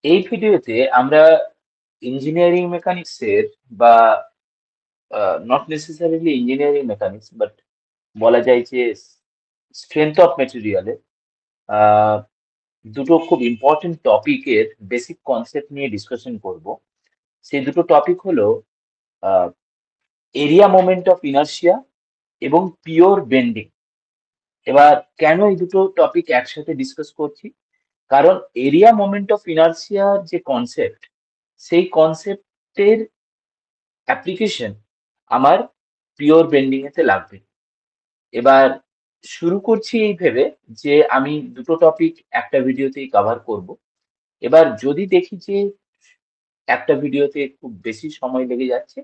এই ভিডিওতে আমরা ইঞ্জিনিয়ারিং মেকানিক্সের বা not necessarily engineering mechanics but বলা যায় যে স্ট্রেংথ অফ মেটেরিয়ালে দুটো খুব ইম্পর্টেন্ট টপিকের বেসিক কনসেপ্ট নিয়ে ডিসকাশন করব। সেই দুটো টপিক হলো এরিয়া মোমেন্ট অফ ইনার্শিয়া এবং পিওর বেন্ডিং। এবার কেন এই দুটো টপিক একসাথে ডিসকাস করছি? কারণ এরিয়া মোমেন্ট অফ ইনার্শিয়ার যে কনসেপ্ট, সেই কনসেপ্টের অ্যাপ্লিকেশন আমার পিওর বেন্ডিং এতে লাগবে। এবার শুরু করছি এই ভেবে যে আমি দুটো টপিক একটা ভিডিওতেই কভার করব। এবার যদি দেখি যে একটা ভিডিওতে খুব বেশি সময় লেগে যাচ্ছে,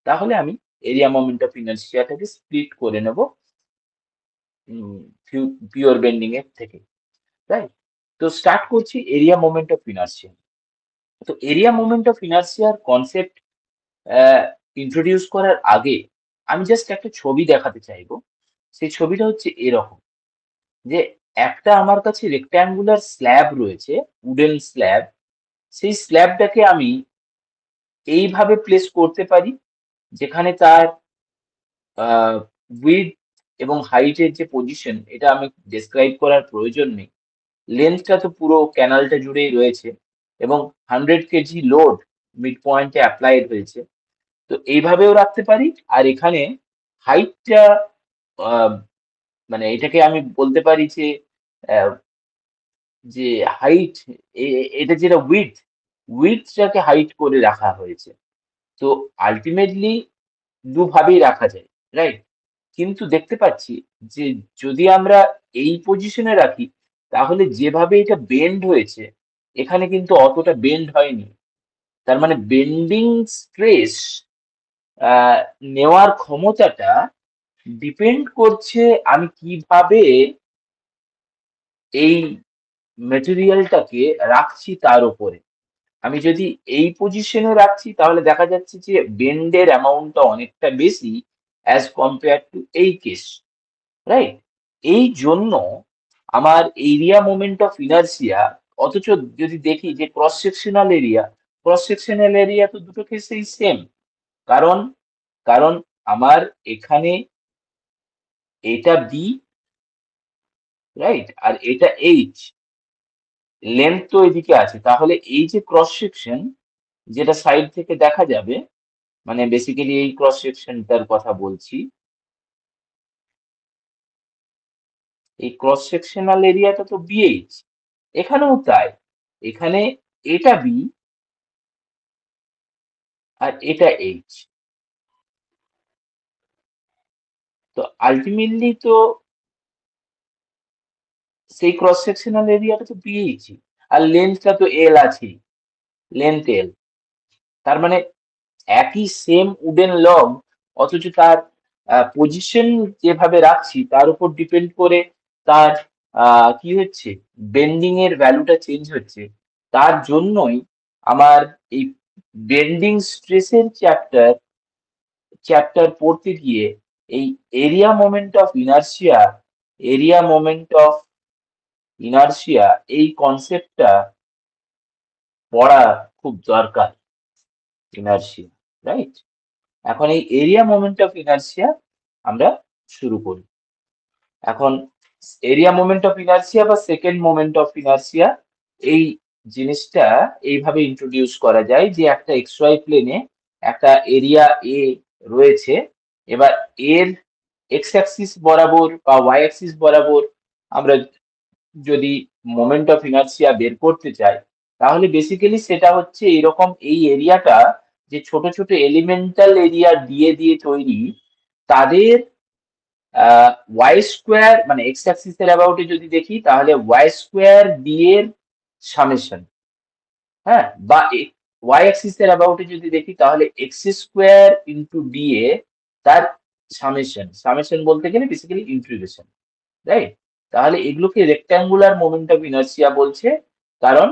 তাহলে আমি এরিয়া মোমেন্ট অফ ইনার্শিয়াটাকে স্প্লিট করে নেব পিওর বেন্ডিং এর থেকে, রাইট? তো স্টার্ট করছি এরিয়া মোমেন্ট অফ ইনার্শিয়া। তো এরিয়া মোমেন্ট অফ ইনার্শিয়ার কনসেপ্ট ইন্ট্রোডিউস করার আগে আমি জাস্ট একটা ছবি দেখাতে চাইবো। সেই ছবিটা হচ্ছে এরকম, যে একটা আমার কাছে রেক্ট্যাঙ্গুলার স্ল্যাব রয়েছে, উডেন স্ল্যাব। সেই স্ল্যাবটাকে আমি এইভাবে প্লেস করতে পারি, যেখানে তার উইডথ এবং হাইটের যে পজিশন, এটা আমি ডেসক্রাইব করার প্রয়োজন নেই। লেন্থটা তো পুরো ক্যানালটা জুড়েই রয়েছে এবং 100 কেজি লোড মিড পয়েন্টে অ্যাপ্লাইড হয়েছে। তো এইভাবেও রাখতে পারি। আর এখানে হাইটটা মানে এটাকে আমি বলতে পারি যে আহ, যে হাইট, এটা যেটা উইডথটাকে হাইট করে রাখা হয়েছে। তো আলটিমেটলি দুভাবেই রাখা যায়, রাইট? কিন্তু দেখতে পাচ্ছি যে যদি আমরা এই পজিশনে রাখি, তাহলে যেভাবে এটা বেন্ড হয়েছে, এখানে কিন্তু অতটা বেন্ড হয়নি। তার মানে বেন্ডিং স্ট্রেস নেওয়ার ক্ষমতাটা ডিপেন্ড করছে আমি কিভাবে এই মেটেরিয়ালটাকে রাখছি তার উপরে। আমি যদি এই পজিশনে রাখছি, তাহলে দেখা যাচ্ছে যে বেন্ডের অ্যামাউন্টটা অনেকটা বেশি অ্যাজ কম্পেয়ার টু এই কেস, রাইট? এই জন্য আমার এরিয়া মোমেন্ট অফ ইনার্সিয়া, অথচ যদি দেখি যে ক্রস সেকশনাল এরিয়া তো দুটো কেসেই সেম। কারণ কারণ আমার এখানে এটা বি, রাইট, আর এটা এইচ, লেন্থ তো এদিকে আছে। তাহলে এই যে ক্রস সেকশন, যেটা সাইড থেকে দেখা যাবে, মানে বেসিক্যালি এই ক্রস সেকশনটার কথা বলছি, এই ক্রস সেকশনাল এরিয়াটা তো বিএইচ, এখানেও তাই। এখানে এটা বি আর এটা এইচ। তো আলটিমেটলি তো সেই ক্রস সেকশনাল এরিয়াটা তো বিএইচই, আর লেন্থটা তো এল আছেই, লেন্থ এল। তার মানে একই সেম উডেন লগ, অথচ তার পজিশন যেভাবে রাখছি তার উপর ডিপেন্ড করে তার কি হচ্ছে, বেন্ডিং এর ভ্যালুটা চেঞ্জ হচ্ছে। তার জন্যই আমার এই বেন্ডিং স্ট্রেসের চ্যাপ্টার পড়তে গিয়ে এই area moment of inertia area moment of inertia এই কনসেপ্টটা পড়া খুব দরকার। Inertia, right? এখন এই এরিয়া মোমেন্ট অফ ইনার্শিয়া আমরা শুরু করি। এখন এরিয়া মোমেন্ট অফ ইনার্শিয়া বা সেকেন্ড মোমেন্ট অফ ইনার্শিয়া, এই জিনিসটা এইভাবে ইন্ট্রোডিউস করা যায় যে একটা এক্স ওয়াই প্লেনে একটা এরিয়া এ রয়েছে। এবার এর এক্স অ্যাক্সিস বরাবর বা ওয়াই অ্যাক্সিস বরাবর আমরা যদি মোমেন্ট অফ ইনার্শিয়া বের করতে চাই, তাহলে বেসিক্যালি সেটা হচ্ছে এরকম, এই এরিয়াটা যে ছোট ছোট এলিমেন্টাল এরিয়া দিয়ে দিয়ে তৈরি, তাদের ওয়াই স্কোয়ার, মানে এক্স অ্যাক্সিস এর অ্যাবাউটে যদি দেখি, তাহলে ওয়াই স্কোয়ার ডি এর সামেশন, হ্যাঁ, বা ওয়াই অ্যাক্সিস এর অ্যাবাউটে যদি দেখি, তাহলে x square into d A তার সামেশন বলতে গেলে বেসিক্যালি ইন্টিগ্রেশন, রাইট? তাহলে এগুলোকে রেক্ট্যাঙ্গুলার মোমেন্ট অফ ইনার্সিয়া বলছে। কারণ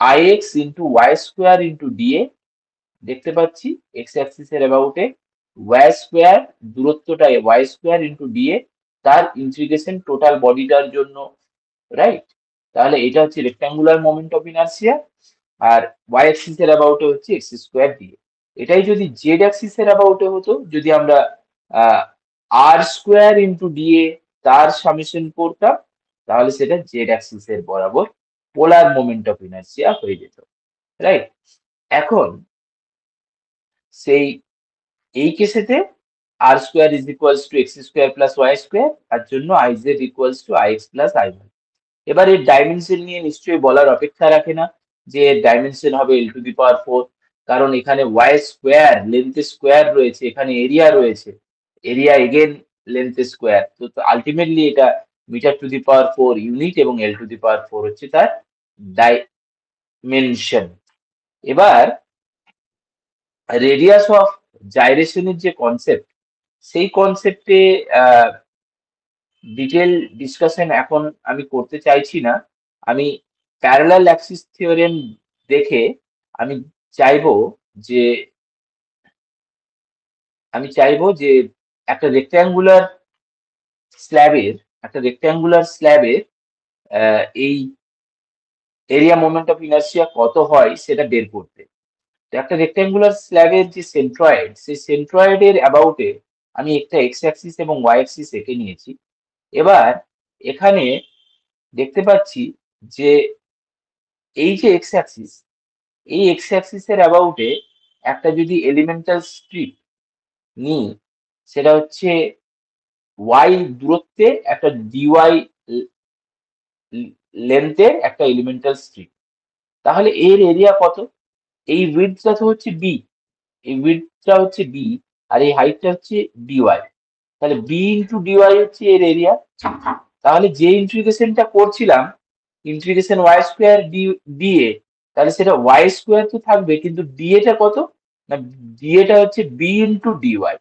I x into y square into d A দেখতে পাচ্ছি এক্স অ্যাক্সিস এর অ্যাবাউটে, ওয়াই স্কোয়ার দূরত্বটা y square into d A, তার ইন্টিগ্রেশন টোটাল বডিটার জন্য, রাইট? তাহলে এটা হচ্ছে রেক্ট্যাঙ্গুলার মোমেন্ট অফ ইনার্সিয়া, আর ওয়াই অ্যাক্সিস এর অ্যাবাউটে হচ্ছে এক্স স্কোয়ার দিয়ে। এটাই যদি জেড অ্যাক্সিস এর অ্যাবাউটে হতো, যদি আমরা আর স্কোয়ার ইন্টু ডিএ তার সামেশন করতাম, তাহলে সেটা জেড অ্যাক্সিস এর বরাবর পোলার মোমেন্ট অফ ইনার্সিয়া হয়ে যেত, রাইট? এখন সেই এই কেসেতে R square is equals to X square plus Y square, তার জন্য I Z equals to I X plus I Y. এবার এর ডাইমেনশন নিয়ে নিশ্চয়ই বলার অপেক্ষা রাখে না যে এর ডাইমেনশন হবে এল টু দি পাওয়ার 4, কারণ এখানে ওয়াই স্কোয়ার লেন্থ স্কোয়ার রয়েছে, এখানে এরিয়া রয়েছে, এরিয়া এগেন লেন্থ স্কোয়ার, তো আলটিমেটলি এটা metre to the power 4 unit এবং এল টু দি পাওয়ার 4 হচ্ছে তার ডাইমেনশন। এবার রেডিয়াস অফ জাইরেশনের যে কনসেপ্ট, সেই কনসেপ্টে ডিটেল ডিসকাশন এখন আমি করতে চাইছি না। আমি প্যারালাল অ্যাক্সিস থিওরেম দেখে আমি চাইবো যে একটা রেক্ট্যাঙ্গুলার স্ল্যাবের এই এরিয়া মোমেন্ট অফ ইনার্সিয়া কত হয় সেটা বের করতে। তো একটা রেক্ট্যাঙ্গুলার স্ল্যাবের যে সেন্ট্রয়েড, সেই সেন্ট্রয়েডের অ্যাবাউটে আমি একটা এক্স অ্যাক্সিস এবং ওয়াই অ্যাক্সিস এঁকে নিয়েছি। এবার এখানে দেখতে পাচ্ছি যে এই যে এক্স অ্যাক্সিস, এই এক্স অ্যাক্সিসের অ্যাবাউটে একটা যদি এলিমেন্টাল স্ট্রিপ নিই, সেটা হচ্ছে ওয়াই দূরত্বে একটা ডিওয়াই লেন্থের একটা এলিমেন্টাল স্ট্রিপ, তাহলে এর এরিয়া কত? এই উইডথটা তো হচ্ছে বি, এই উইডথটা হচ্ছে বি, আর এই হাইটটা হচ্ছে ডিওয়াই, তাহলে বি ইন্টু ডিওয়াই হচ্ছে এর এরিয়া। তাহলে যে ইন্টিগ্রেশনটা করছিলাম, ইন্টিগ্রেশন ওয়াই স্কোয়ার ডিএ, তাহলে সেটা ওয়াই স্কোয়ার তো থাকবে, কিন্তু ডিএ টা কত? না, ডিএ টা হচ্ছে বি ইন্টু ডিওয়াই।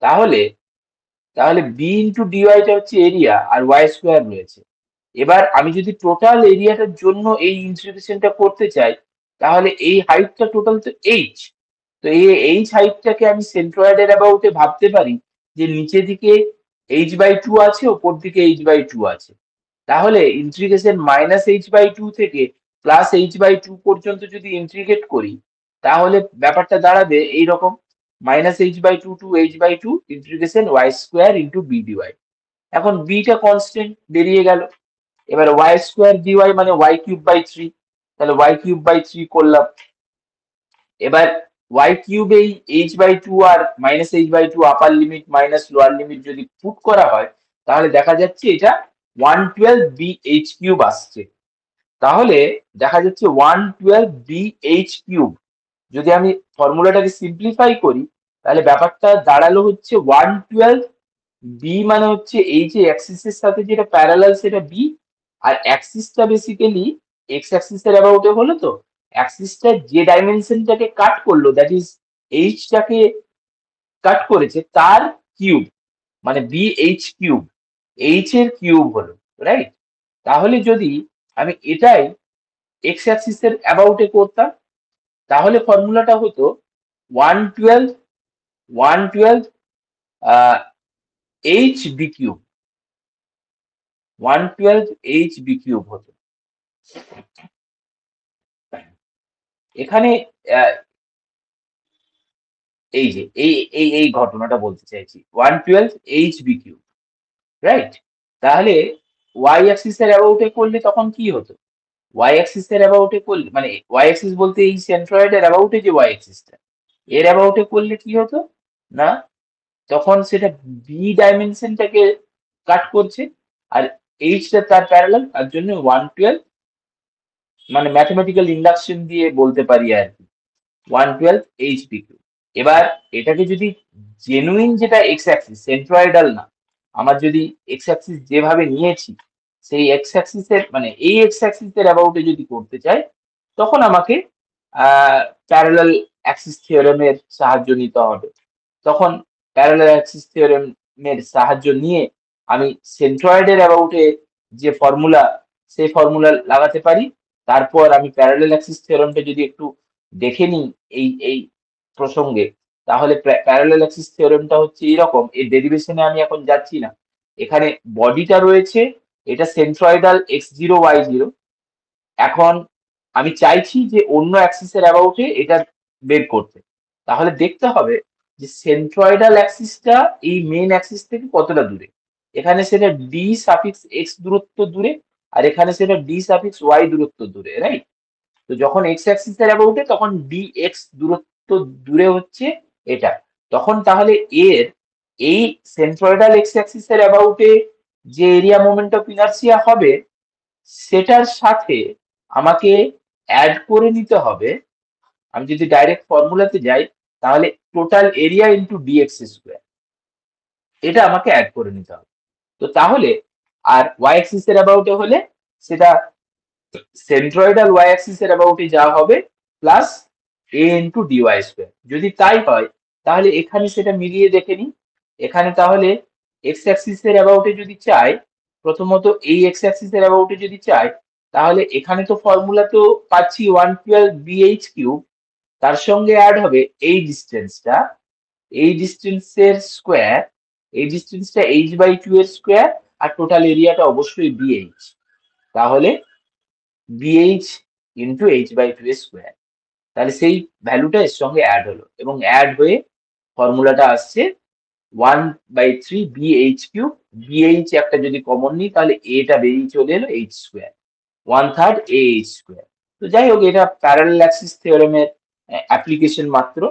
তাহলে তাহলে বি ইন্টু ডিওয়াইটা হচ্ছে এরিয়া, আর ওয়াই স্কোয়ার রয়েছে। এবার আমি যদি টোটাল এরিয়াটার জন্য এই ইন্টিগ্রেশনটা করতে চাই, তাহলে এই হাইটটা টোটাল তো এইচ, তো এই এইচ হাইটটাকে আমি সেন্ট্রয়েডের অ্যাবাউটে ভাবতে পারি যে নিচে দিকে h/2 আছে, ওপর দিকে h/2 আছে। তাহলে ইন্টিগ্রেশন -h/2 থেকে +h/2 পর্যন্ত যদি ইন্টিগ্রেট করি, তাহলে ব্যাপারটা দাঁড়াবে এইরকম, -h/2 to h/2 ইন্টিগ্রেশন y square into b dy. এখন বিটা কনস্ট্যান্ট বেরিয়ে গেল। এবার ওয়াই স্কোয়ার ডিওয়াই মানে y³/3, তাহলে y³/3 করলাম। এবার y³ এই h/2 আর -h/2 আপার লিমিট মাইনাস লোয়ার লিমিট যদি পুট করা হয়, তাহলে দেখা যাচ্ছে এটা 112bh³ আসছে। তাহলে দেখা যাচ্ছে 112bh³। যদি আমি ফর্মুলাটাকে সিম্পলিফাই করি, তাহলে ব্যাপারটা দাঁড়ালো হচ্ছে 112 বি মানে হচ্ছে এই যে অ্যাক্সিসের সাথে যেটা প্যারালাল সেটা বি, আর অ্যাক্সিসটা বেসিক্যালি এক্স অ্যাক্সিসের অ্যাবাউটে হলো, তো অ্যাক্সিসটা যে ডাইমেনশনটাকে কাট করলো, দ্যাট ইজ এইচটাকে কাট করেছে, তার কিউব, মানে bh³, এইচ এর কিউব হলো, রাইট? তাহলে যদি আমি এটাই এক্স অ্যাক্সিসের অ্যাবাউটে করতাম, তাহলে ফর্মুলাটা হতো 112 hb³, 112 hb³ হতো। এখানে এই যে এই ঘটনাটা বলতে চাইছি, 112 hb³, রাইট? তাহলে ওয়াই অ্যাক্সিস এর অ্যাবাউটে করলে তখন কি হতো? ওয়াই অ্যাক্সিস এর অ্যাবাউটে করলে, মানে ওয়াই অ্যাক্সিস বলতে এই সেন্ট্রয়েডের অ্যাবাউটে যে ওয়াই অ্যাক্সিসটা, এর অ্যাবাউটে করলে কি হতো? না, তখন সেটা বি ডাইমেনশনটাকে কাট করছে, আর এইচটা তার প্যারালাল, তার জন্য 112, মানে ম্যাথমেটিক্যাল ইন্ডাকশন দিয়ে বলতে পারি আর কি, 112 hb³। এবার এটাকে যদি জেনুইন যেটা এক্স অ্যাক্সিস, সেন্ট্রয়েডাল না, আমার যদি এক্স অ্যাক্সিস যেভাবে নিয়েছি, সেই এক্স অ্যাক্সিসের মানে এই এক্স অ্যাক্সিসের অ্যাবাউটে যদি করতে চাই, তখন আমাকে প্যারালাল অ্যাক্সিস থিওরেমের সাহায্য নিতে হবে। তখন প্যারালাল অ্যাক্সিস থিওরেমের সাহায্য নিয়ে আমি সেন্ট্রয়েডের অ্যাবাউটে যে ফর্মুলা, সেই ফর্মুলা লাগাতে পারি। তারপর আমি প্যারালাল অ্যাক্সিস থিওরেমটা যদি একটু দেখে নিই এই প্রসঙ্গে, তাহলে প্যারালাল অ্যাক্সিস থিওরেমটা হচ্ছে এরকম, এর ডেরিভেশনে আমি এখন যাচ্ছি না। এখানে বডিটা রয়েছে, এটা সেন্ট্রয়েডাল x0 y0, এখন আমি চাইছি যে অন্য অ্যাক্সিসের অ্যাবাউটে এটা বের করতে, তাহলে দেখতে হবে যে সেন্ট্রয়েডাল অ্যাক্সিসটা এই মেইন অ্যাক্সিস থেকে কতটা দূরে। এখানে সেটা ডি সাফিক্স এক্স দূরত্ব দূরে, আর এখানে সেটা ডি সাফিক্স ওয়াই দূরত্ব দূরে, রাইট? তো যখন এক্স অ্যাক্সিসের অ্যাবাউটে তখন ডি এক্স দূরত্ব দূরে হচ্ছে এটা, তখন তাহলে এর এই সেন্ট্রয়েডাল এক্স অ্যাক্সিসের অ্যাবাউটে যে এরিয়া মোমেন্ট অফ ইনার্সিয়া হবে সেটার সাথে আমাকে অ্যাড করে নিতে হবে। আমি যদি ডাইরেক্ট ফর্মুলাতে যাই তাহলে total area into dx square, এটা আমাকে অ্যাড করে নিতে হবে। তো তাহলে আর ওয়াই অ্যাক্সিস এর অ্যাবাউটে হলে সেটা সেন্ট্রয়েডাল ওয়াই অ্যাক্সিস এর অ্যাবাউটে যা হবে প্লাস এ ইন্টু ডিওয়াই স্কোয়ার। যদি তাই হয় তাহলে এখানে সেটা মিলিয়ে দেখে নিই। এখানে তাহলে এক্স অ্যাক্সিস এর অ্যাবাউটে যদি চাই, প্রথমত এই এক্স অ্যাক্সিস এর অ্যাবাউটে যদি চাই, তাহলে এখানে তো ফর্মুলা তো পাচ্ছি 112 বিএইচ কিউব, তার সঙ্গে অ্যাড হবে এই ডিস্টেন্সটা, এই ডিস্টেন্সের স্কোয়ার, এই ডিস্টেন্সটা h/2 এর স্কোয়ার, আর টোটাল এরিয়াটা অবশ্যই বিএইচ। তাহলে বিএইচ ইন্টু h/2 এর স্কোয়ার, তাহলে সেই ভ্যালুটা এর সঙ্গে অ্যাড হলো এবং অ্যাড হয়ে ফর্মুলাটা আসছে 1/3 বিএইচ কিউব। বিএইচ একটা যদি কমন নিই তাহলে এটা বেরিয়ে চলে এলো H square, 1/3 A H square. তো যাই হোক, এটা প্যারালাল অ্যাক্সিস থিওরেমের অ্যাপ্লিকেশন মাত্র।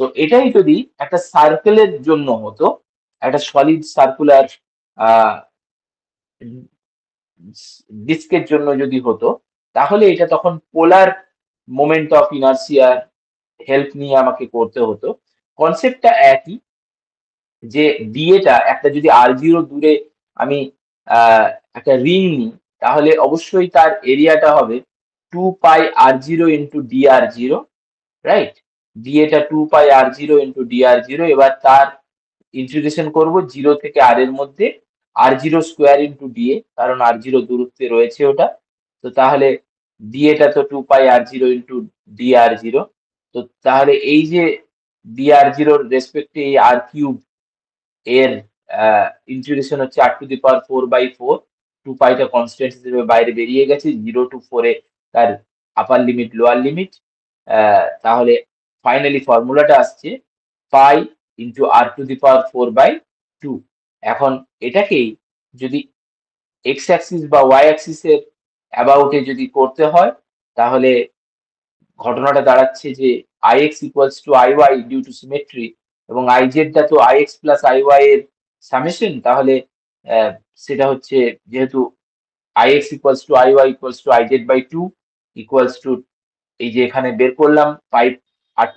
তো এটাই যদি একটা সার্কেলের জন্য হতো, একটা সলিড সার্কুলার ডিস্কের জন্য যদি হতো, তাহলে এটা তখন পোলার মোমেন্ট অফ ইনার্সিয়ার হেল্প নিয়ে আমাকে করতে হতো। কনসেপ্টটা একই, যে ডিএটা একটা যদি r0 দূরে আমি একটা রিং নিই, তাহলে অবশ্যই তার এরিয়াটা হবে 2πr0 into dr0, right? ডিএটা 2πr0 into dr0। এবার তার ইন্টিগ্রেশন করব 0 থেকে r এর মধ্যে, r0 স্কোয়ার ইন্টু ডিএ, কারণ r0 দূরত্বে রয়েছে ওটা। তো তাহলে ডিএটা তো 2πr0 ইন্টু dr0। তো তাহলে এই যে dr0 এর রেসপেক্টে এই r কিউব এর ইন্টিগ্রেশন হচ্ছে r⁴/4। 2πটা কনস্ট্যান্ট হিসেবে বাইরে বেরিয়ে গেছে, 0 to 4 এ তার আপার লিমিট লোয়ার লিমিট। তাহলে ফাইনালি ফর্মুলাটা আসছে পাই ইন্টু r⁴/2। এখন এটাকেই যদি এক্স অ্যাক্সিস বা ওয়াই অ্যাক্সিস এর অ্যাবাউটে যদি করতে হয়, তাহলে ঘটনাটা দাঁড়াচ্ছে যে ix equals to iy due to symmetry, এবং iz টা তো ix প্লাস iy এর সামেশন। তাহলে সেটা হচ্ছে, যেহেতু ix equals to iy equals to iz/2 equals to, এই যে এখানে বের করলাম 5 r⁴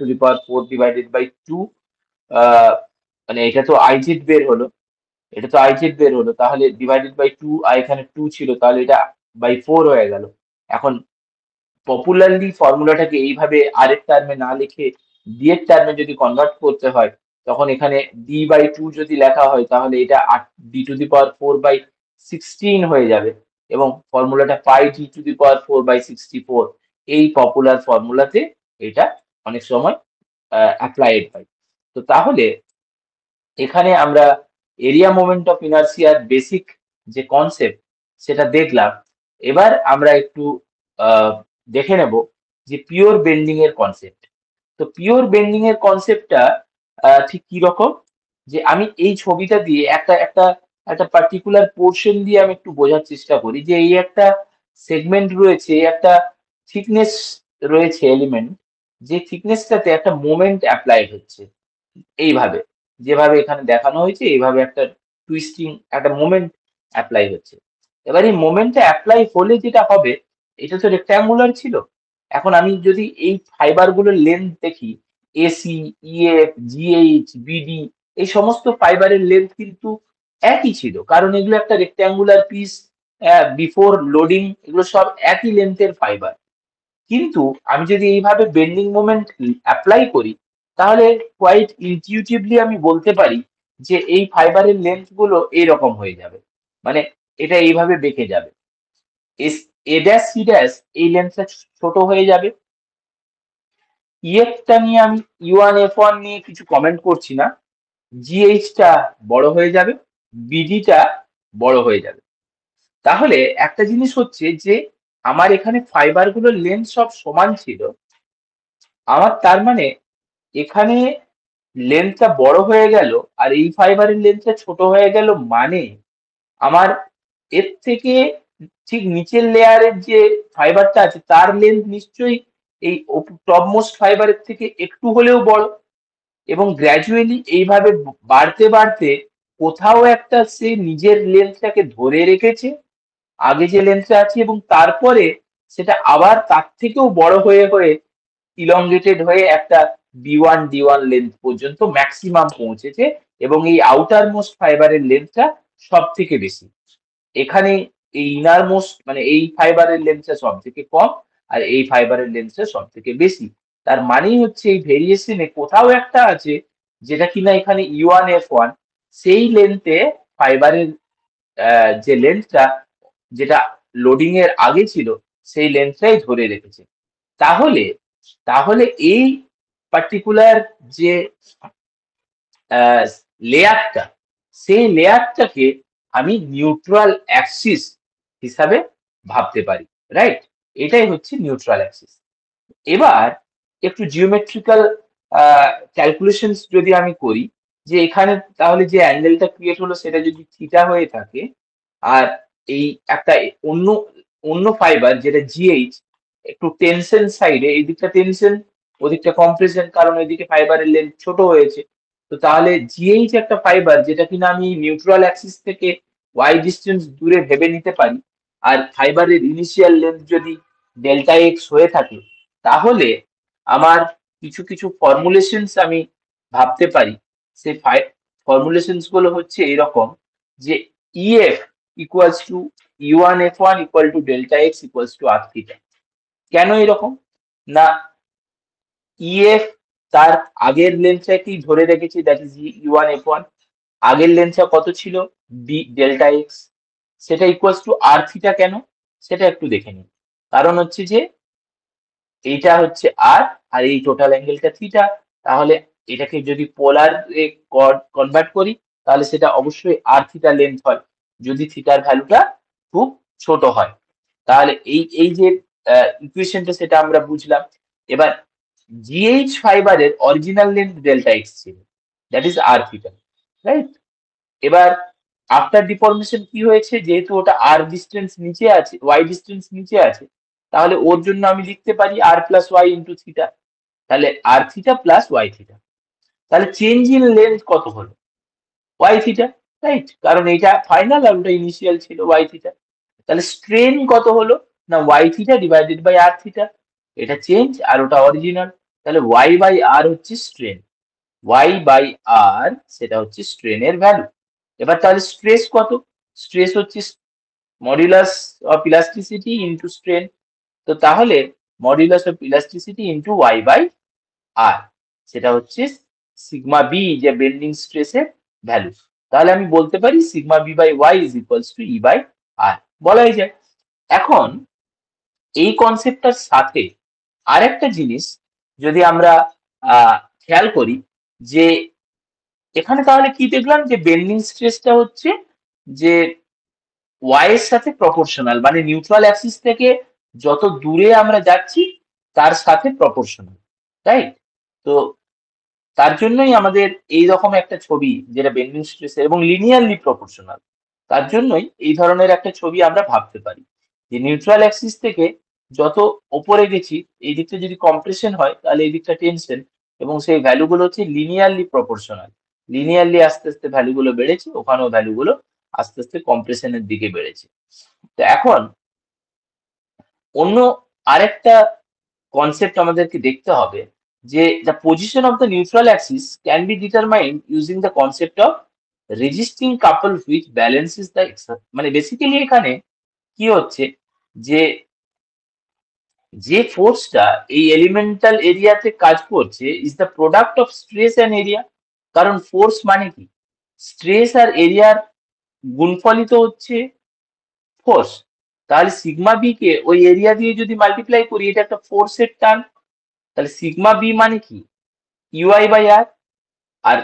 ডিভাইডেড বাই 2, মানে এটা তো iz বের হলো, এটা তো iz বের হলো, তাহলে ডিভাইডেড বাই 2, আর এখানে 2 ছিল, তাহলে এটা বাই 4 হয়ে গেল। এখন পপুলারলি ফর্মুলাটাকে এইভাবে আর এর টার্মে না লিখে ডি এর টার্মে যদি কনভার্ট করতে হয়, তখন এখানে d/2 যদি লেখা হয় তাহলে এটা d⁴/16 হয়ে যাবে, এবং ফর্মুলাটা পাই d⁴/64, এই পপুলার ফর্মুলাতে এটা অনেক সময় অ্যাপ্লাইড হয়। তো তাহলে এখানে আমরা এরিয়া মোমেন্ট অফ ইনার্সিয়ার বেসিক যে কনসেপ্ট সেটা দেখলাম। এবার আমরা একটু দেখে নেব যে পিওর বেন্ডিং এর কনসেপ্ট। তো পিওর বেন্ডিং এর কনসেপ্টটা ঠিক কি রকম, যে আমি এই ছবিটা দিয়ে একটা একটা একটা পার্টিকুলার পোর্শন দিয়ে আমি একটু বোঝার চেষ্টা করি, যে এই একটা সেগমেন্ট রয়েছে, একটা থিকনেস রয়েছে এলিমেন্ট, যে থিকনেসটাতে একটা মোমেন্ট অ্যাপ্লাইড হচ্ছে এইভাবে, যেভাবে এখানে দেখানো হয়েছে এইভাবে একটা টুইস্টিং একটা মোমেন্ট অ্যাপ্লাই হচ্ছে। এবার এই মোমেন্টটা অ্যাপ্লাই হলে যেটা হবে, এটা তো রেক্ট্যাঙ্গুলার ছিল। এখন আমি যদি এই ফাইবার গুলোর লেন্থ দেখি, এসি, ইএফ, জিএইচ, বিডি, এই সমস্ত ফাইবারের লেন্থ কিন্তু একই ছিল, কারণ এগুলো একটা রেক্ট্যাঙ্গুলার পিস, বিফোর লোডিং এগুলো সব একই লেন্থের ফাইবার। কিন্তু আমি যদি এইভাবে বেন্ডিং মোমেন্ট অ্যাপ্লাই করি, তাহলে কোয়াইট ইনটিউটিভলি আমি বলতে পারি যে এই ফাইবারের লেন্থ গুলো এইরকম হয়ে যাবে, মানে এটা এইভাবে বেঁকে যাবে। S A dash C dash এই লেন্থটা ছোট হয়ে যাবে। ইএফটা নিয়ে আমি ইউ1 এফ1 নিয়ে কিছু কমেন্ট করছি না, জিএইচটা বড় হয়ে যাবে, বিডিটা বড় হয়ে যাবে। তাহলে একটা জিনিস হচ্ছে যে আমার এখানে ফাইবার গুলোর লেন্থ সব সমান ছিল, আমার তার মানে এখানে লেন্থটা বড় হয়ে গেল আর এই ফাইবারের লেন্থটা ছোট হয়ে গেল, মানে আমার এর থেকে ঠিক নিচের লেয়ারের যে ফাইবারটা আছে তার লেন্থ নিশ্চয়ই এই টপ মোস্ট ফাইবারের থেকে একটু হলেও বড়, এবং গ্র্যাজুয়ালি এইভাবে বাড়তে বাড়তে কোথাও একটা সে নিজের লেন্থটাকে ধরে রেখেছে আগে যে লেন্থটা আছে, এবং তারপরে সেটা আবার তার থেকেও বড় হয়ে হয়ে ইলংগেটেড হয়ে একটা B1 D1 লেন্থ পর্যন্ত ম্যাক্সিমাম পৌঁছেছে, এবং এই আউটার মোস্ট ফাইবারের লেন্থটা সব থেকে বেশি। এখানে এই ইনার মোস্ট মানে এই ফাইবারের লেন্থটা সব থেকে কম আর এই ফাইবারের লেন্থটা সব থেকে বেশি। তার মানেই হচ্ছে এই ভেরিয়েশনে কোথাও একটা আছে যেটা কিনা এখানে E1F1 সেই লেন্থে ফাইবারের যে লেন্থটা যেটা লোডিং এর আগে ছিল সেই লেন্থটাই ধরে রেখেছে। তাহলে তাহলে এই পার্টিকুলার যে লেয়ারটা, সেই লেয়ারটাকে আমি নিউট্রাল অ্যাক্সিস হিসাবে ভাবতে পারি, রাইট? এটাই হচ্ছে নিউট্রাল অ্যাক্সিস। এবার একটু জিওমেট্রিক্যাল ক্যালকুলেশনস যদি আমি করি, যে এখানে তাহলে যে অ্যাঙ্গেলটা ক্রিয়েট হলো সেটা যদি থিটা হয়ে থাকে, আর এই একটা অন্য অন্য ফাইবার যেটা জিএইচ একটু টেনশন সাইডে, এই দিকটা টেনশন ওদিকটা কম্প্রেশন, কারণ ওইদিকে ফাইবারের লেন্থ ছোট হয়েছে। তো তাহলে জিএইচ একটা ফাইবার যেটা কিনা আমি নিউট্রাল অ্যাক্সিস থেকে ওয়াই ডিস্টেন্স দূরে ভেবে নিতে পারি, আর ফাইবারের ইনিশিয়াল লেন্থ যদি ডেল্টা এক্স হয়ে থাকে, তাহলে আমার কিছু কিছু ফর্মুলেশনস আমি ভাবতে পারি। সেই ফর্মুলেশনস গুলো হচ্ছে এরকম, যে EF equals to E1F1 equal to delta x equals to r theta. কেন এরকম? না, EF তার আগের লেন্থটাকেই ধরে রেখেছি, দ্যাট ইজ E1F1। আগের লেন্থটা কত ছিল? B delta x. সেটা ইকুয়ালস টু আর থিটা। কেন সেটা একটু দেখে নিন। কারণ হচ্ছে যে এইটা হচ্ছে আর, আর এই টোটাল অ্যাঙ্গেলটা থিটা। তাহলে এটাকে যদি পোলার কনভার্ট করি তাহলে সেটা অবশ্যই আর থিটা লেন্থ হয়, যদি থিটার ভ্যালুটা খুব ছোট হয়। তাহলে এই এই যে ইকুয়েশনটা সেটা আমরা বুঝলাম। এবার জিএইচ ফাইবারের অরিজিনাল লেন্থ ডেল্টা এক্স ছিল, that is r theta, right? এবার আফটার ডিফর্মেশন কি হয়েছে, যেহেতু ওটা আর ডিস্টেন্স নিচে আছে, ওয়াই ডিস্টেন্স নিচে আছে, তাহলে ওর জন্য আমি লিখতে পারি r plus y into theta. তাহলে r theta plus y theta. তাহলে চেঞ্জ ইন লেন্থ কত হলো? Y theta, right? কারণ এটা ফাইনাল আর ওটা ইনিশিয়াল ছিল ওয়াই থিটা। তাহলে স্ট্রেন কত হলো? না y theta divided by r theta. এটা চেঞ্জ আর ওটা অরিজিনাল। তাহলে ওয়াই বাই আর হচ্ছে স্ট্রেন, ওয়াই বাই আর সেটা হচ্ছে স্ট্রেনের ভ্যালু। এবার তাহলে স্ট্রেস কত? স্ট্রেস হচ্ছে modulus of elasticity into strain. তো তাহলে modulus of elasticity into Y by R, সেটা হচ্ছে সিগমা বি, যে বেন্ডিং স্ট্রেসের ভ্যালু। তাহলে আমি বলতে পারি sigma B by Y is equals to E by R, বলাই যায়। এখন এই কনসেপ্টটার সাথে আরেকটা জিনিস যদি আমরা খেয়াল করি, যে এখানে তাহলে কি দেখলাম, যে বেন্ডিং স্ট্রেসটা হচ্ছে যে ওয়াই এর সাথে প্রপোর্শনাল, মানে নিউট্রাল অ্যাক্সিস থেকে যত দূরে আমরা যাচ্ছি তার সাথে প্রপোর্শনাল, রাইট? তো তার জন্যই আমাদের এই রকম একটা ছবি, যেটা বেন্ডিং স্ট্রেস এবং লিনিয়ারলি প্রপোর্শনাল, তার জন্যই এই ধরনের একটা ছবি আমরা ভাবতে পারি, যে নিউট্রাল অ্যাক্সিস থেকে যত ওপরে গেছি এই দিকটা যদি কম্প্রেশন হয় তাহলে এই দিকটা টেনশন, এবং সেই ভ্যালুগুলো হচ্ছে লিনিয়ারলি প্রপোর্শনাল। লিনিয়ারলি আস্তে আস্তে ভ্যালুগুলো বেড়েছে, ওখানেও ভ্যালুগুলো আস্তে আস্তে কম্প্রেশনের দিকে বেড়েছে। তো এখন অন্য আরেকটা কনসেপ্ট আমাদেরকে দেখতে হবে, যে the position of the neutral axis can be determined using the concept of resisting couple which balances the মানে বেসিক্যালি এখানে কি হচ্ছে, যে যে ফোর্সটা এই এলিমেন্টাল এরিয়াতে কাজ করছে is the product of stress and area. কারণ ফোর্স মানে কি? স্ট্রেস আর এরিয়ার গুণফলিত হচ্ছে ফোর্স। তাহলে সিগমা বি কে ওই এরিয়া দিয়ে যদি মাল্টিপ্লাই করি, এটা একটা ফোর্সের টার্ম। তাহলে সিগমা বি মানে কি? UI by r, r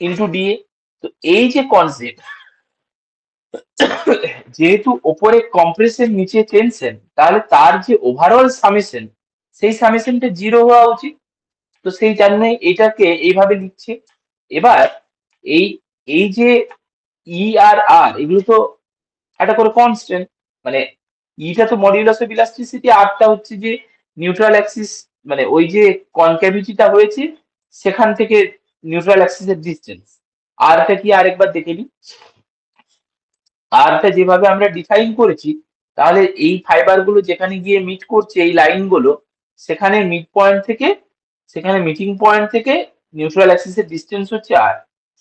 into dA. তো এই যে কনসেপ্ট, যেহেতু ওপরে কম্প্রেসের নিচে টেনশন, তাহলে তার যে ওভারঅল সামেশন, সেই সামেশনটা 0 হওয়া উচিত। তো সেই জন্য এটাকে এইভাবে লিখছে। এবার এই এই যে ই আর আর এগুলো তো একটা করে কনস্ট্যান্ট, মানে ইটা তো মডিউলাস অফ ইলাস্টিসিটি, আরটা হচ্ছে যে নিউট্রাল অ্যাক্সিস, মানে ওই যে কনক্যাভিটিটা হয়েছে সেখান থেকে নিউট্রাল অ্যাক্সিসের ডিসটেন্স। আরটা কি আরেকবার দেখে নিই। আরটা যেভাবে আমরা ডিফাইন করেছি, তাহলে এই ফাইবার গুলো যেখানে গিয়ে মিট করছে এই লাইনগুলো, সেখানে মিড পয়েন্ট থেকে, সেখানে মিটিং পয়েন্ট থেকে নিউট্রাল অ্যাক্সিসের ডিসটেন্স হচ্ছে আর।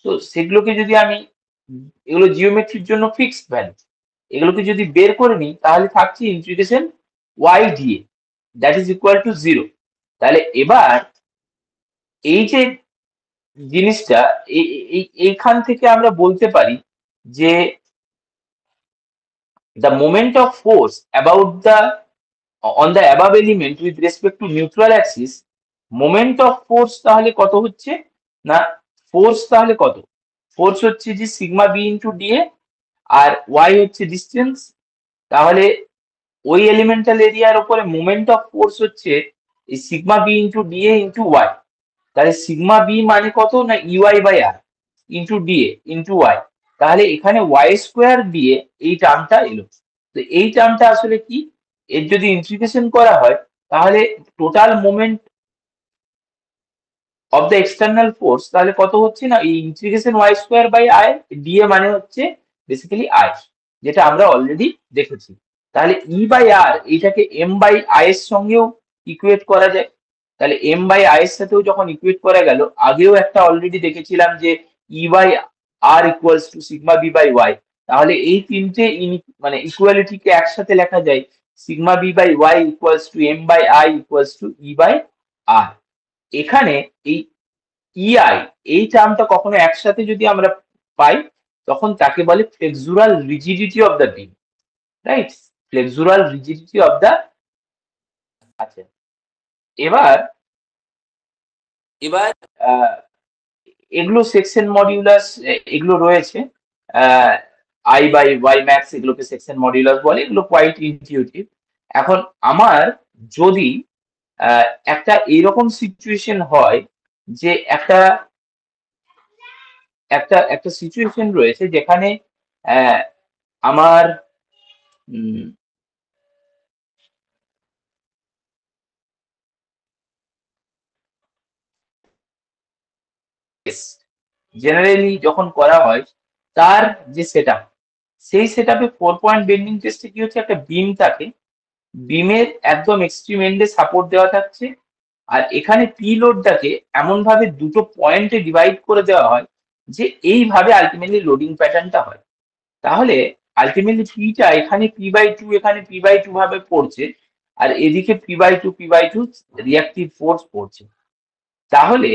তো সেগুলোকে যদি আমি, এগুলো জিওমেট্রির জন্য ফিক্সড ভ্যালু, এগুলোকে যদি বের করে নিই তাহলে থাকছে integration y dA that is equal to 0। তাহলে এবার এই যে জিনিসটা, এইখান থেকে আমরা বলতে পারি যে the moment of force about the on the above element with respect to neutral axis, moment of force তাহলে কত হচ্ছে না, ফোর্স তাহলে কত, ফোর্স হচ্ছে যে সিগমা বি ইন্টু ডিএ, আর ওয়াই হচ্ছে ডিস্টেন্স। তাহলে ওই এলিমেন্টাল এরিয়ার উপরে মোমেন্ট অফ ফোর্স হচ্ছে এই sigma b into dA into y. তাহলে সিগমা বি মানে কত না UI by r into dA into y. তাহলে এখানে ওয়াই স্কোয়ার দিয়ে এই টার্মটা এলো। তো এই টার্মটা আসলে কি, এর যদি ইন্টিগ্রেশন করা হয় তাহলে total moment of the external force তাহলে কত হচ্ছে না, এই integration y square by I dA মানে হচ্ছে বেসিক্যালি আই, যেটা আমরা অলরেডি দেখেছি। তাহলে ই বাই আর এইটাকে এম বাই আই এর সঙ্গেও ইকুয়েট করা যায়। তাহলে এম বাই আই এর সাথেও যখন ইকুয়েট করা গেল, আগেও একটা অলরেডি দেখেছিলাম যে E by R equals to sigma B by Y. তাহলে এই তিনটে মানে ইকুয়ালিটিকে একসাথে লেখা যায় sigma B by Y equals to M by I equals to E by R. এখানে এই ইআই এই টার্মটা কখনো একসাথে যদি আমরা পাই, তখন তাকে বলে ফ্লেক্সুরাল rigidity of the beam, right, ফ্লেক্সুরাল rigidity of the. আচ্ছা, এবার এবার এগুলো সেকশন মডিউলাস, এগুলো রয়েছে আই বাই ওয়াই ম্যাক্স, এগুলোকে সেকশন মডিউলাস বলে, এগুলো কোয়াইট ইনটিউটিভ। এখন আমার যদি একটা এইরকম সিচুয়েশন হয় যে একটা একটা একটা সিচুয়েশন রয়েছে যেখানে আমার জেনারেলি যখন করা হয় তার যে সেটআপ, সেই সেটআপে 4 পয়েন্ট বেন্ডিং টেস্টে কি হচ্ছে, একটা বিম থাকে, বিমের একদম এক্সট্রিম এন্ডে সাপোর্ট দেওয়া থাকছে, আর এখানে পি লোডটাকে এমন ভাবে দুটো পয়েন্টে ডিভাইড করে দেওয়া হয় যে এইভাবে আলটিমেটলি লোডিং প্যাটার্নটা হয়। তাহলে আলটিমেটলি পিটা এখানে পি বাই টু, এখানে পি বাই টু ভাবে পড়ছে, আর এদিকে P by two reactive force পড়ছে। তাহলে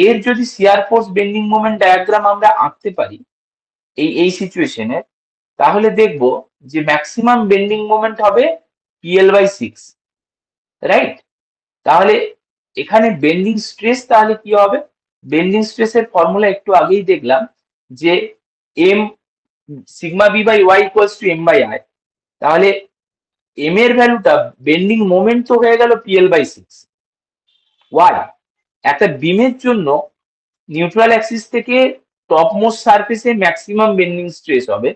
এর যদি shear force bending moment diagram আমরা আঁকতে পারি এই সিচুয়েশনে, তাহলে দেখব যে ম্যাক্সিমাম বেন্ডিং মোমেন্ট হবে PL/6, রাইট। তাহলে এখানে বেন্ডিং স্ট্রেস তাহলে কি হবে, বেন্ডিং স্ট্রেসের ফর্মুলা একটু আগেই দেখলাম যে M sigma B by Y equals to M by I. তাহলে এম এর ভ্যালুটা বেন্ডিং মোমেন্ট তো হয়ে গেল PL/6। ওয়াই, একটা বিমের জন্য নিউট্রাল অ্যাক্সিস থেকে টপ মোস্ট সারফেসে ম্যাক্সিমাম বেন্ডিং স্ট্রেস হবে,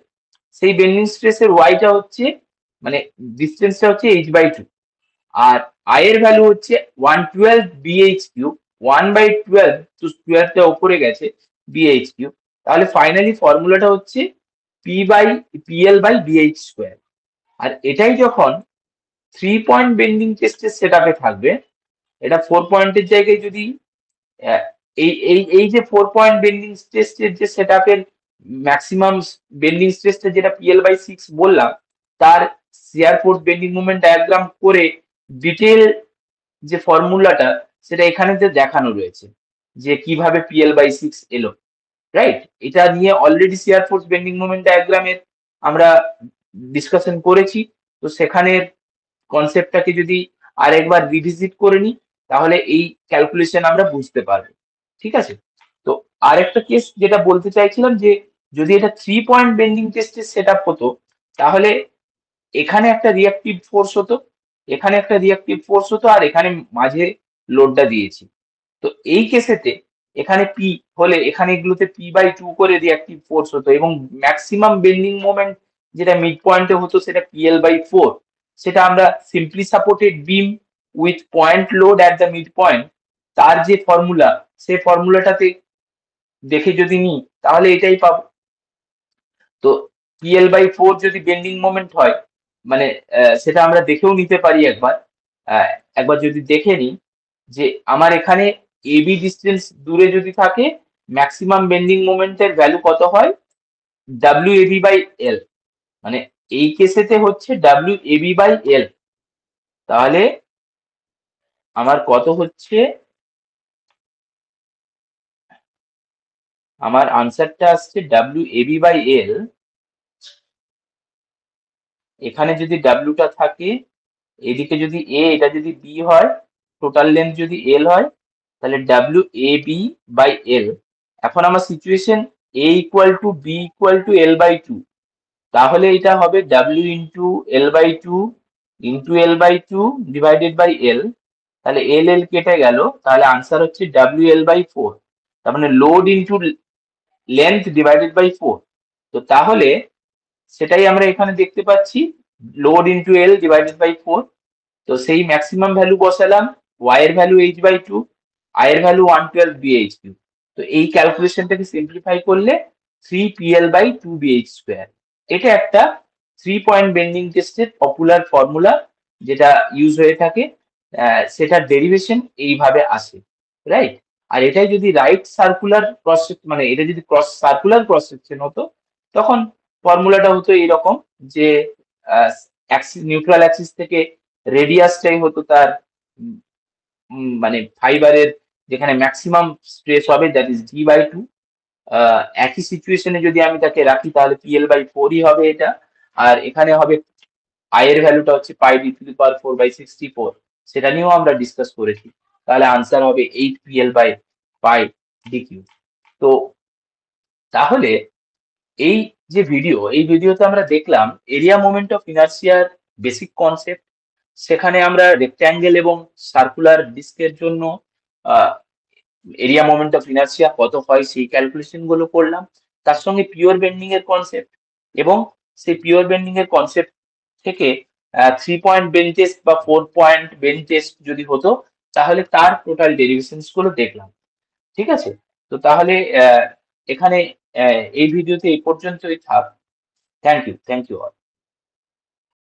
সেই বেন্ডিং স্ট্রেসের ওয়াইটা হচ্ছে, মানে ডিস্টেন্সটা হচ্ছে h/2, আর আই এর ভ্যালু হচ্ছে 112 BH কিউব, 1/12, তো 12টা উপরে গেছে BH কিউব। তাহলে ফাইনালি ফর্মুলাটা হচ্ছে PL/BH স্কোয়ার। আর এটাই যখন 3 পয়েন্ট বেন্ডিং টেস্টের সেটআপে থাকবে, এটা 4 পয়েন্টের জায়গায় যদি এই এই এই যে 4 পয়েন্ট বেন্ডিং টেস্টের যে সেটআপের ম্যাক্সিমাম বেন্ডিং স্ট্রেসটা যেটা PL/6 বললাম, তার শিয়ার ফোর্স বেন্ডিং মোমেন্ট ডায়াগ্রাম করে ডিটেল যে ফর্মুলাটা সেটা এখানে দেখানো রয়েছে যে কিভাবে PL/6 এলো, রাইট। এটা নিয়ে অলরেডি শিয়ার ফোর্স বেন্ডিং মোমেন্ট ডায়াগ্রামের আমরা ডিসকাশন করেছি। তো সেখানের কনসেপ্টটাকে যদি আরেকবার রিভিজিট করে নিই, তাহলে এই ক্যালকুলেশন আমরা বুঝতে পারবো। ঠিক আছে, তো আরেকটা কেস যেটা বলতে চাইছিলাম যে যদি এটা 3 পয়েন্ট বেন্ডিং টেস্টের সেট আপ হতো, তাহলে এখানে একটা রিঅ্যাক্টিভ ফোর্স হতো, এখানে একটা রিঅ্যাক্টিভ ফোর্স হতো, আর এখানে মাঝে লোডটা দিয়েছি। তো এই কেসেতে এখানে পি হলে এখানে এগুলোতে p/2 করে রিঅ্যাক্টিভ ফোর্স হতো, এবং ম্যাক্সিমাম বেন্ডিং মোমেন্ট যেটা মিড পয়েন্টে হতো সেটা PL/4। সেটা আমরা simply supported beam with point load at the mid point, তার যে ফর্মুলা, সেই ফর্মুলাটাতে দেখে যদি নিই তাহলে এটাই পাবো। তো PL/4 যদি বেন্ডিং মোমেন্ট হয়, মানে সেটা আমরা দেখেও নিতে পারি একবার। একবার যদি দেখে নিই যে আমার এখানে এবি ডিস্টেন্স দূরে যদি থাকে, ম্যাক্সিমাম বেন্ডিং মোমেন্টের ভ্যালু কত হয়, WAB/L। মানে এই কেসেতে হচ্ছে WAB/L। তাহলে আমার কত হচ্ছে, আমার আনসারটা আসছে WAB/L। এখানে যদি ডাব্লিউটা থাকে, এদিকে যদি এ, এটা যদি বি হয়, টোটাল লেন্থ যদি এল হয়, তাহলে WAB/L। এখন আমার সিচুয়েশন A = B = L/2, তাহলে এটা হবে W into L/2 into L/2 divided by L। তাহলে L কেটে গেল, তাহলে আনসার হচ্ছে WL/4। তার মানে load into length divided by 4। তো তাহলে সেটাই আমরা এখানে দেখতে পাচ্ছি, load into L divided by 4। তো সেই ম্যাক্সিমাম ভ্যালু বসালাম, y এর ভ্যালু h/2, i এর ভ্যালু 112 bhq। তো এই ক্যালকুলেশনটাকে সিম্পলিফাই করলে 3PL/2 bh²। এটা একটা 3 পয়েন্ট বেন্ডিং টেস্টের পপুলার ফর্মুলা, যেটা ইউজ হয়ে থাকে। সেটার ডেরিভেশন এইভাবে আসে, রাইট? আর এটাই যদি রাইট সার্কুলার ক্রস, মানে এটা যদি ক্রস সার্কুলার ক্রস সেকশন হতো, তখন ফর্মুলাটা হতো এরকম যে অ্যাক্সিস, নিউট্রাল অ্যাক্সিস থেকে রেডিয়াসটাই হতো তার মানে ফাইবারের যেখানে ম্যাক্সিমাম স্ট্রেস হবে, দ্যাট ইজ D/2। একই সিচুয়েশনে যদি আমি তাকে রাখি তাহলে PL/4ই হবে এটা। আর এখানে হবে i এর ভ্যালুটা হচ্ছে πd⁴/64, সেটা নিয়েও আমরা ডিসকাস করেছি। তাহলে আনসার হবে 8PL/πd³। তো তাহলে এই যে ভিডিও, এই ভিডিওতে আমরা দেখলাম এরিয়া মোমেন্ট অফ ইনার্সিয়ার বেসিক কনসেপ্ট। সেখানে আমরা রেক্ট্যাঙ্গেল এবং সার্কুলার ডিস্কের জন্য এরিয়া মোমেন্ট অফ ইনার্সিয়া কত হয় সেই ক্যালকুলেশন গুলো করলাম। তার সঙ্গে পিওর বেন্ডিং এর কনসেপ্ট, এবং সেই পিওর বেন্ডিং এর কনসেপ্ট থেকে 3 পয়েন্ট বেন্ড টেস্ট বা 4 পয়েন্ট বেন্ড টেস্ট যদি হতো, তাহলে তার টোটাল ডেরিভেশনস গুলো দেখলাম। ঠিক আছে? তো তাহলে এখানে এই ভিডিওতে এই পর্যন্তই থাক। Thank you all.